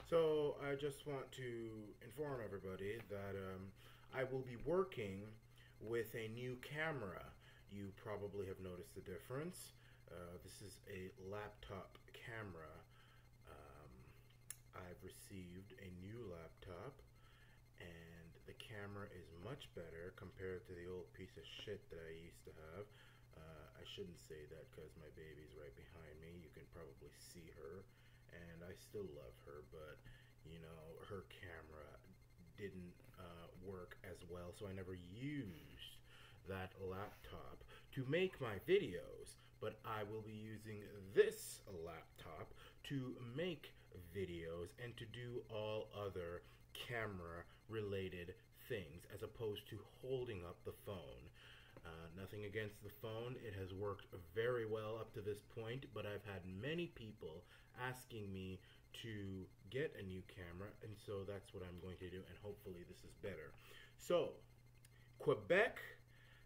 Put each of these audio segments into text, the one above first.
So I just want to inform everybody that I will be working with a new camera. You probably have noticed the difference. This is a laptop camera. Um, I've received a new laptop, and the camera is much better compared to the old piece of shit that I used to have. I shouldn't say that because my baby's right behind me. You can probably see her, and I still love her, but her camera didn't work as well, so I never used that laptop to make my videos. But I will be using this laptop to make videos and to do all other camera related things as opposed to holding up the phone. Nothing against the phone. It has worked very well up to this point, but I've had many people asking me to get a new camera, and so that's what I'm going to do, and hopefully this is better. So, Quebec,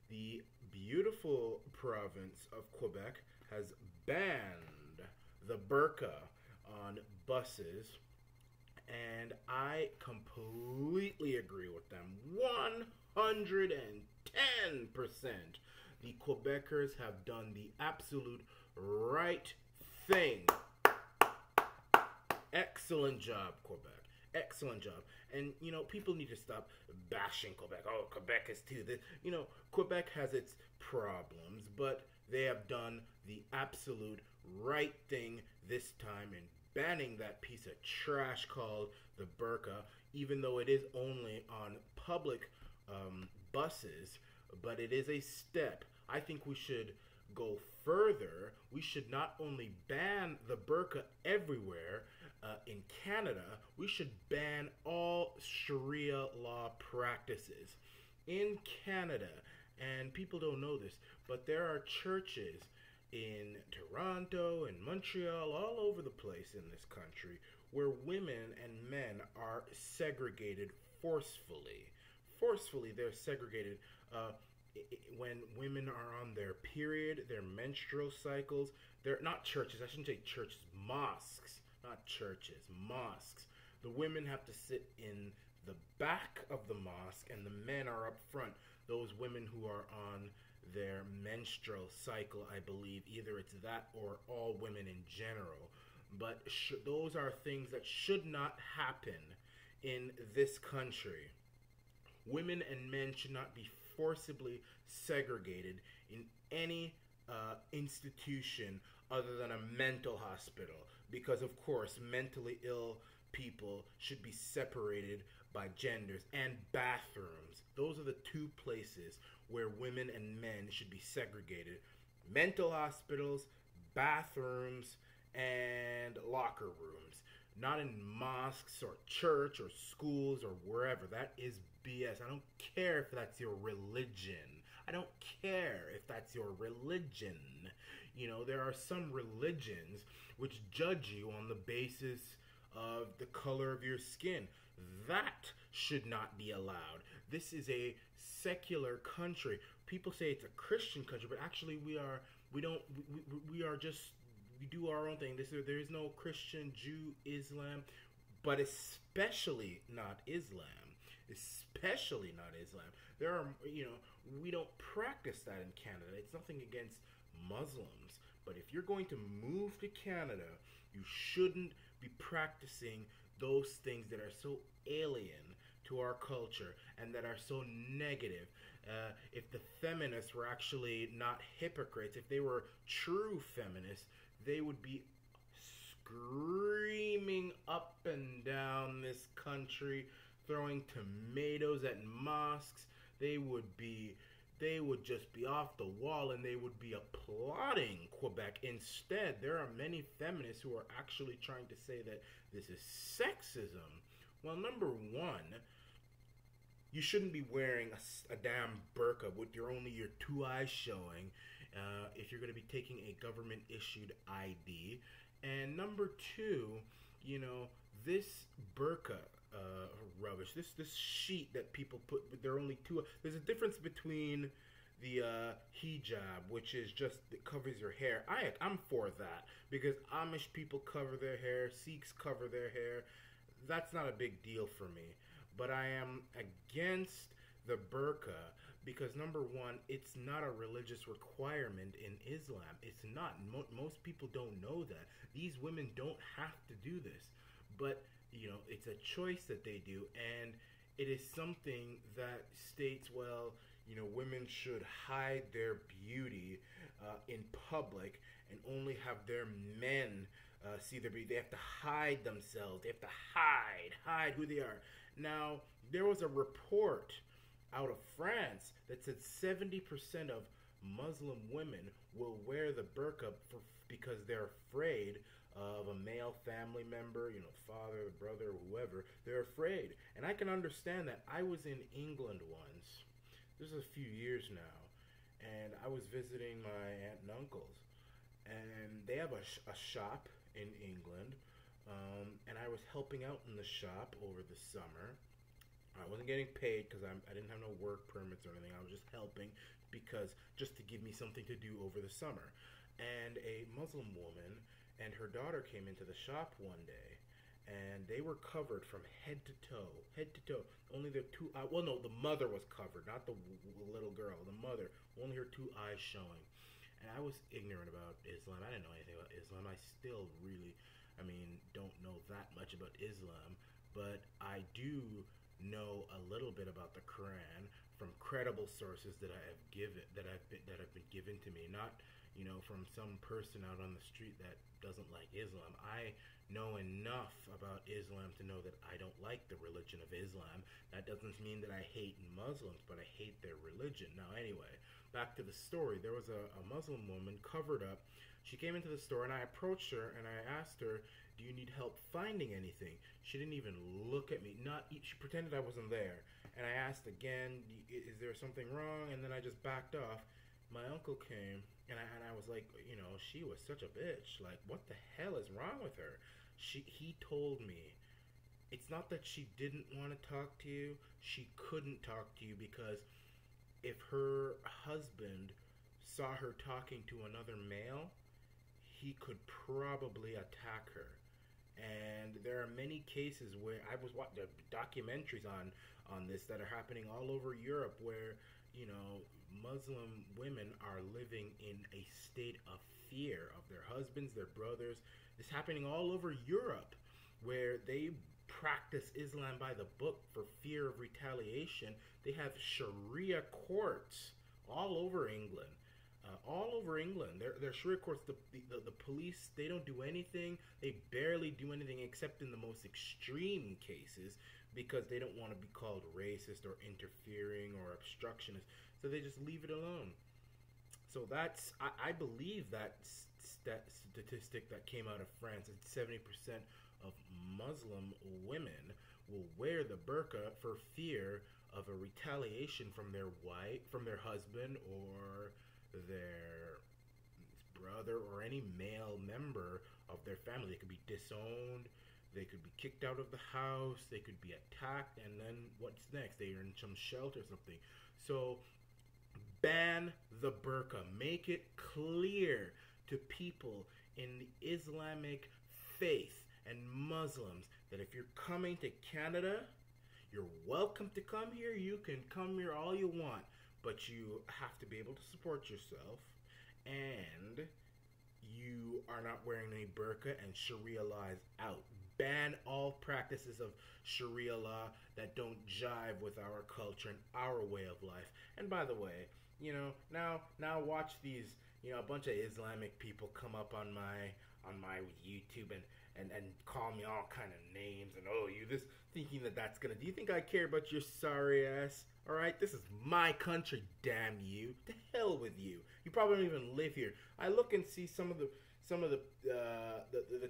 the beautiful province of Quebec, has banned the burqa on buses, and I completely agree with them. 110%. The Quebecers have done the absolute right thing. Excellent job, Quebec. Excellent job. And, people need to stop bashing Quebec. Oh, Quebec is too this. Quebec has its problems, but they have done the absolute right thing this time in banning that piece of trash called the burqa, even though it is only on public buses, but it is a step. I think we should go further. We should not only ban the burqa everywhere in Canada, we should ban all sharia law practices in Canada. And people don't know this, but there are churches in Toronto and Montreal, all over the place in this country, where women and men are segregated forcefully. Forcefully, they're segregated. When women are on their period, their menstrual cycles, they're not churches. I shouldn't say churches, mosques, not churches, mosques. The women have to sit in the back of the mosque, and the men are up front. Those women who are on their menstrual cycle, I believe, either it's that or all women in general. But those are things that should not happen in this country. Women and men should not be forcibly segregated in any institution other than a mental hospital, because of course mentally ill people should be separated by genders, and bathrooms. Those are the two places where women and men should be segregated: mental hospitals, bathrooms, and locker rooms. Not in mosques or church or schools or wherever. That is BS. I don't care if that's your religion. I don't care if that's your religion. There are some religions which judge you on the basis of the color of your skin. That should not be allowed. This is a secular country. People say it's a Christian country, but actually we do our own thing. There is no Christian, Jew, Islam, but especially not Islam. Especially not Islam. There are, we don't practice that in Canada. It's nothing against Muslims, but if you're going to move to Canada, you shouldn't be practicing those things that are so alien to our culture and that are so negative. If the feminists were actually not hypocrites, if they were true feminists, they would be screaming up and down this country, throwing tomatoes at mosques. They would just be off the wall, and they would be applauding Quebec. Instead, there are many feminists who are actually trying to say that this is sexism. Well, number one, you shouldn't be wearing a damn burqa with only your two eyes showing if you're going to be taking a government-issued ID. And number two, this burqa rubbish, this sheet that people put with their only two. There's a difference between the hijab, which is just, it covers your hair. I'm for that, because Amish people cover their hair, Sikhs cover their hair. that's not a big deal for me. But I am against the burqa because number one, it's not a religious requirement in Islam. It's not. Most people don't know that. These women don't have to do this, but it's a choice that they do, and it is something that states, well, women should hide their beauty in public and only have their men see their beauty. They have to hide themselves. They have to hide who they are. Now, there was a report out of France that said 70% of Muslim women will wear the burqa because they're afraid of a male family member, father, brother, whoever. They're afraid. And I can understand that. I was in England once. This is a few years now. And I was visiting my aunt and uncles. And they have a shop in England. And I was helping out in the shop over the summer. I wasn't getting paid because I didn't have no work permits or anything. I was just helping just to give me something to do over the summer. And a Muslim woman and her daughter came into the shop one day, and they were covered from head to toe. Only their two eyes. Well, no, the mother was covered, not the little girl. The mother, only her two eyes showing. And I was ignorant about Islam. I didn't know anything about Islam. I still really, don't know that much about Islam, but I do know a little bit about the Quran from credible sources that have been given to me, not from some person out on the street that doesn't like Islam. I know enough about Islam to know that I don't like the religion of Islam. That doesn't mean that I hate Muslims, but I hate their religion. Now, anyway, back to the story. There was a Muslim woman covered up. She came into the store, and I approached her, and I asked her, do you need help finding anything? She didn't even look at me. She pretended I wasn't there. And I asked again, is there something wrong? And then I just backed off. My uncle came, and I was like, she was such a bitch. Like, what the hell is wrong with her? He told me, it's not that she didn't want to talk to you. She couldn't talk to you because if her husband saw her talking to another male, he could probably attack her. And there are many cases where I was watching documentaries on this that are happening all over Europe where, Muslim women are living in a state of fear of their husbands, their brothers. It's happening all over Europe where they practice Islam by the book for fear of retaliation. They have sharia courts all over England. Their sharia courts, the police, they don't do anything. They barely do anything except in the most extreme cases because they don't want to be called racist or interfering or obstructionist. So they just leave it alone. So I believe that statistic that came out of France, that 70% of Muslim women will wear the burqa for fear of a retaliation from their wife, from their husband, or their brother, or any male member of their family. They could be disowned, they could be kicked out of the house, they could be attacked, and then what's next? They are in some shelter or something. So ban the burqa. Make it clear to people in the Islamic faith and Muslims that if you're coming to Canada, you're welcome to come here. You can come here all you want, but you have to be able to support yourself, and you are not wearing any burqa, and Sharia law is out. Ban all practices of Sharia law that don't jive with our culture and our way of life. And by the way, now watch these, a bunch of Islamic people come up on my YouTube and call me all kind of names and you this, thinking that's gonna. Do you think I care about your sorry ass? All right, this is my country, damn you. The hell with you. You probably don't even live here. I look and see some of the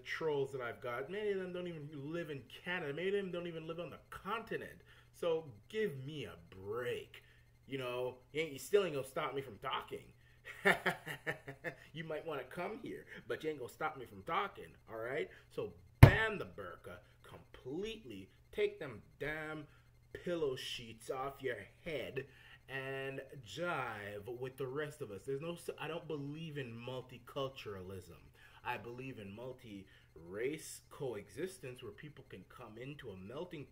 trolls that I've got. Many of them don't even live in Canada. Many of them don't even live on the continent. So give me a break. You still ain't gonna stop me from talking. You might want to come here, but you ain't gonna stop me from talking. All right. So ban the burqa completely. Take them damn pillow sheets off your head and jive with the rest of us. I don't believe in multiculturalism. I believe in multiracial race coexistence where people can come into a melting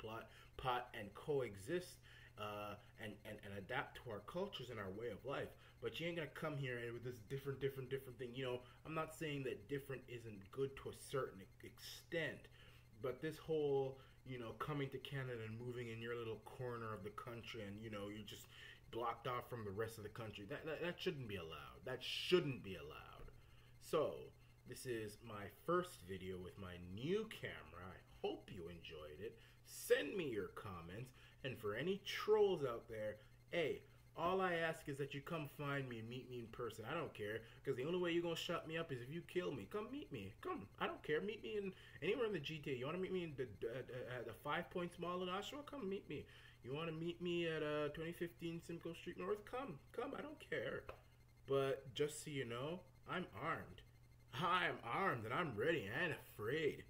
pot and coexist and adapt to our cultures and our way of life. But you ain't gonna come here and with this different thing. You know, I'm not saying that different isn't good to a certain extent, but this whole, you know, coming to Canada and moving in your little corner of the country and, you know, you're just blocked off from the rest of the country, that shouldn't be allowed. That shouldn't be allowed. So, this is my first video with my new camera. I hope you enjoyed it. Send me your comments. And for any trolls out there, hey, all I ask is that you come find me and meet me in person. I don't care, because the only way you're going to shut me up is if you kill me. Come meet me. Come. I don't care. Meet me in anywhere in the GTA. You want to meet me in the 5 Points Mall in Oshawa? Come meet me. You want to meet me at 2015 Simcoe Street North? Come. I don't care. But just so you know, I'm armed. I'm armed and I'm ready and afraid.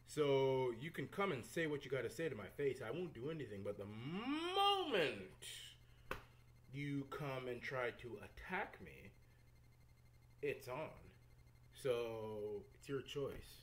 So you can come and say what you got to say to my face. I won't do anything. But the moment you come and try to attack me, it's on. So it's your choice.